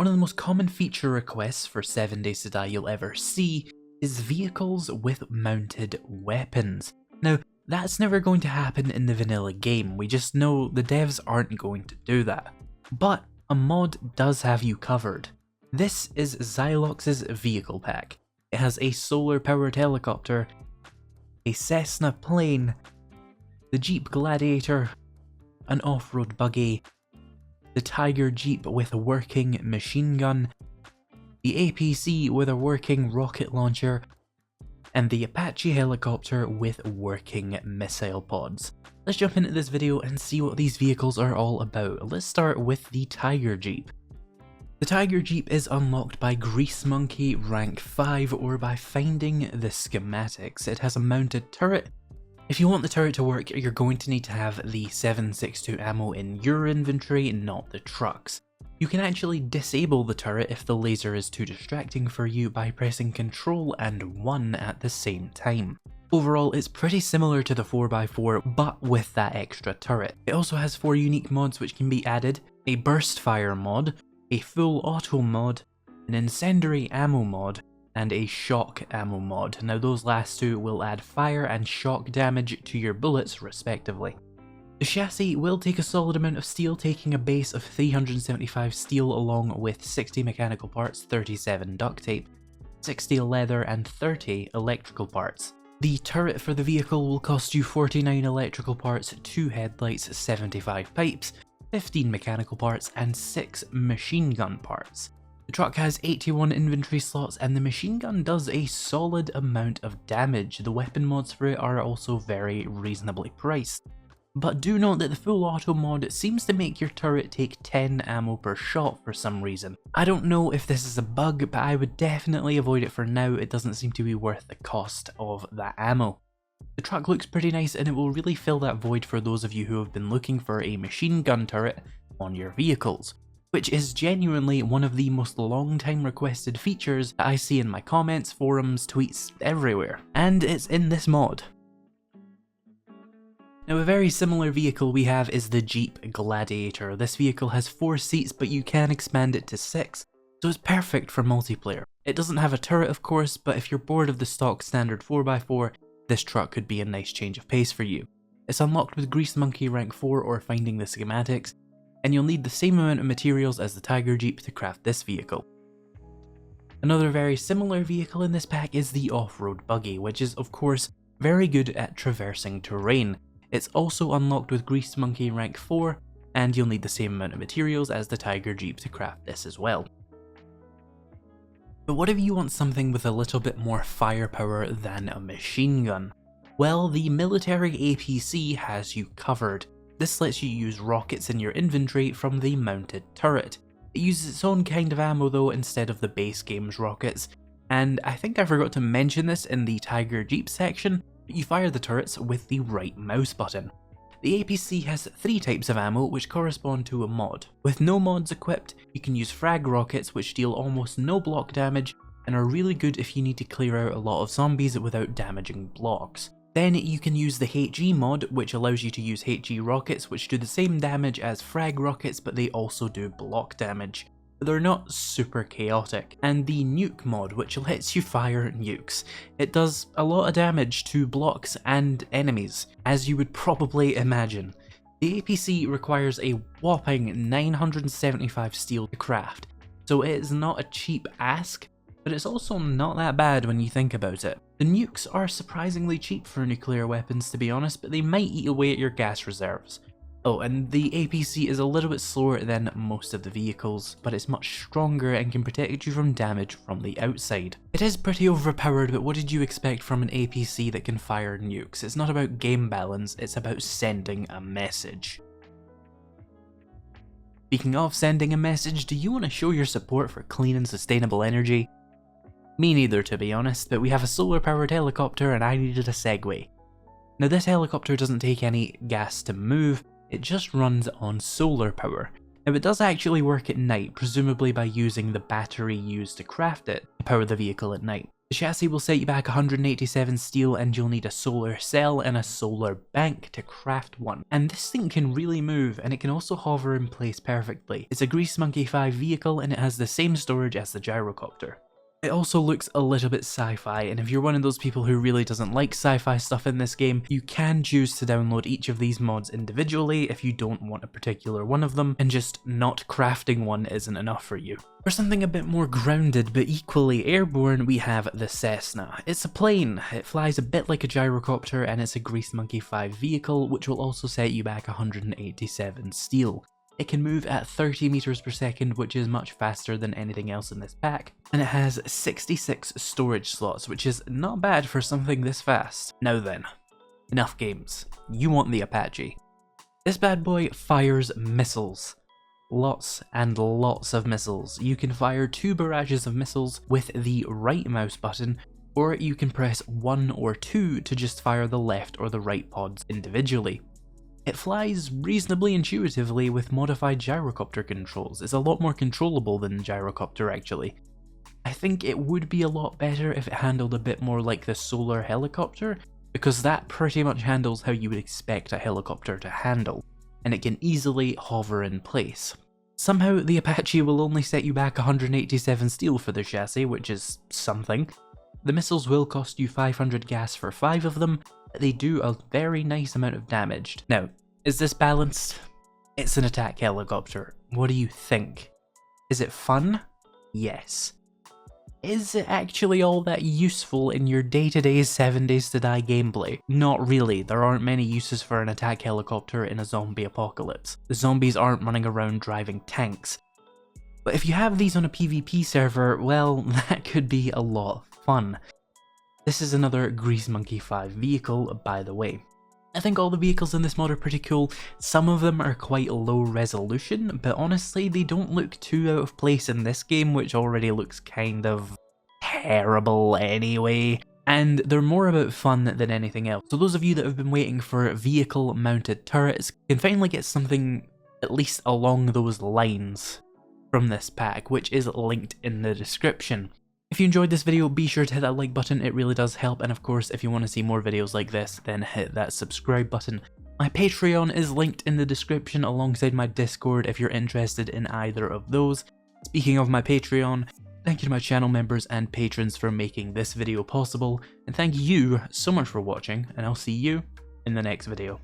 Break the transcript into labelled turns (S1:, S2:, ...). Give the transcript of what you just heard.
S1: One of the most common feature requests for 7 Days to Die you'll ever see is vehicles with mounted weapons. Now, that's never going to happen in the vanilla game, we just know the devs aren't going to do that. But a mod does have you covered. This is Zilox's vehicle pack. It has a solar powered helicopter, a Cessna plane, the Jeep Gladiator, an off-road buggy, the Tiger Jeep with a working machine gun, the APC with a working rocket launcher, and the Apache helicopter with working missile pods. Let's jump into this video and see what these vehicles are all about. Let's start with the Tiger Jeep. The Tiger Jeep is unlocked by Grease Monkey rank 5 or by finding the schematics. It has a mounted turret. If you want the turret to work, you're going to need to have the 7.62 ammo in your inventory, not the truck's. You can actually disable the turret if the laser is too distracting for you by pressing Ctrl and 1 at the same time. Overall, it's pretty similar to the 4x4, but with that extra turret. It also has 4 unique mods which can be added: a burst fire mod, a full auto mod, an incendiary ammo mod, and a shock ammo mod. Now those last two will add fire and shock damage to your bullets respectively. The chassis will take a solid amount of steel, taking a base of 375 steel along with 60 mechanical parts, 37 duct tape, 60 leather and 30 electrical parts. The turret for the vehicle will cost you 49 electrical parts, 2 headlights, 75 pipes, 15 mechanical parts and 6 machine gun parts. The truck has 81 inventory slots and the machine gun does a solid amount of damage. The weapon mods for it are also very reasonably priced. But do note that the full auto mod seems to make your turret take 10 ammo per shot for some reason. I don't know if this is a bug, but I would definitely avoid it for now. It doesn't seem to be worth the cost of that ammo. The truck looks pretty nice and it will really fill that void for those of you who have been looking for a machine gun turret on your vehicles, which is genuinely one of the most long time requested features that I see in my comments, forums, tweets, everywhere. And it's in this mod. Now a very similar vehicle we have is the Jeep Gladiator. This vehicle has 4 seats but you can expand it to 6, so it's perfect for multiplayer. It doesn't have a turret of course, but if you're bored of the stock standard 4x4, this truck could be a nice change of pace for you. It's unlocked with Grease Monkey rank 4 or finding the schematics, and you'll need the same amount of materials as the Tiger Jeep to craft this vehicle. Another very similar vehicle in this pack is the off-road buggy, which is of course very good at traversing terrain. It's also unlocked with Grease Monkey rank 4, and you'll need the same amount of materials as the Tiger Jeep to craft this as well. But what if you want something with a little bit more firepower than a machine gun? Well, the military APC has you covered. This lets you use rockets in your inventory from the mounted turret. It uses its own kind of ammo though instead of the base game's rockets, and I think I forgot to mention this in the Tiger Jeep section, but you fire the turrets with the right mouse button. The APC has 3 types of ammo which correspond to a mod. With no mods equipped, you can use frag rockets which deal almost no block damage and are really good if you need to clear out a lot of zombies without damaging blocks. Then you can use the HE mod, which allows you to use HE rockets which do the same damage as frag rockets but they also do block damage. They're not super chaotic. And the nuke mod, which lets you fire nukes. It does a lot of damage to blocks and enemies, as you would probably imagine. The APC requires a whopping 975 steel to craft, so it is not a cheap ask, but it's also not that bad when you think about it. The nukes are surprisingly cheap for nuclear weapons to be honest, but they might eat away at your gas reserves. Oh, and the APC is a little bit slower than most of the vehicles, but it's much stronger and can protect you from damage from the outside. It is pretty overpowered, but what did you expect from an APC that can fire nukes? It's not about game balance, it's about sending a message. Speaking of sending a message, do you want to show your support for clean and sustainable energy? Me neither, to be honest, but we have a solar powered helicopter and I needed a segue. Now this helicopter doesn't take any gas to move, it just runs on solar power. Now it does actually work at night, presumably by using the battery used to craft it to power the vehicle at night. The chassis will set you back 187 steel, and you'll need a solar cell and a solar bank to craft one. And this thing can really move, and it can also hover in place perfectly. It's a Grease Monkey 5 vehicle, and it has the same storage as the gyrocopter. It also looks a little bit sci-fi, and if you're one of those people who really doesn't like sci-fi stuff in this game, you can choose to download each of these mods individually if you don't want a particular one of them, and just not crafting one isn't enough for you. For something a bit more grounded but equally airborne, we have the Cessna. It's a plane, it flies a bit like a gyrocopter, and it's a Grease Monkey 5 vehicle, which will also set you back 187 steel. It can move at 30 meters per second, which is much faster than anything else in this pack, and it has 66 storage slots, which is not bad for something this fast. Now then, enough games. You want the Apache. This bad boy fires missiles. Lots and lots of missiles. You can fire 2 barrages of missiles with the right mouse button, or you can press 1 or 2 to just fire the left or the right pods individually. It flies reasonably intuitively with modified gyrocopter controls. It's a lot more controllable than the gyrocopter actually. I think it would be a lot better if it handled a bit more like the solar helicopter, because that pretty much handles how you would expect a helicopter to handle, and it can easily hover in place. Somehow the Apache will only set you back 187 steel for the chassis, which is something. The missiles will cost you 500 gas for 5 of them, but they do a very nice amount of damage. Now, is this balanced? It's an attack helicopter. What do you think? Is it fun? Yes. Is it actually all that useful in your day-to-day 7 Days to Die gameplay? Not really. There aren't many uses for an attack helicopter in a zombie apocalypse. The zombies aren't running around driving tanks. But if you have these on a PvP server, well, that could be a lot of fun. This is another Grease Monkey 5 vehicle, by the way. I think all the vehicles in this mod are pretty cool. Some of them are quite low resolution, but honestly they don't look too out of place in this game, which already looks kind of terrible anyway. And they're more about fun than anything else. So those of you that have been waiting for vehicle mounted turrets can finally get something at least along those lines from this pack, which is linked in the description. If you enjoyed this video, be sure to hit that like button, it really does help, and of course if you want to see more videos like this, then hit that subscribe button. My Patreon is linked in the description alongside my Discord if you're interested in either of those. Speaking of my Patreon, thank you to my channel members and patrons for making this video possible, and thank you so much for watching, and I'll see you in the next video.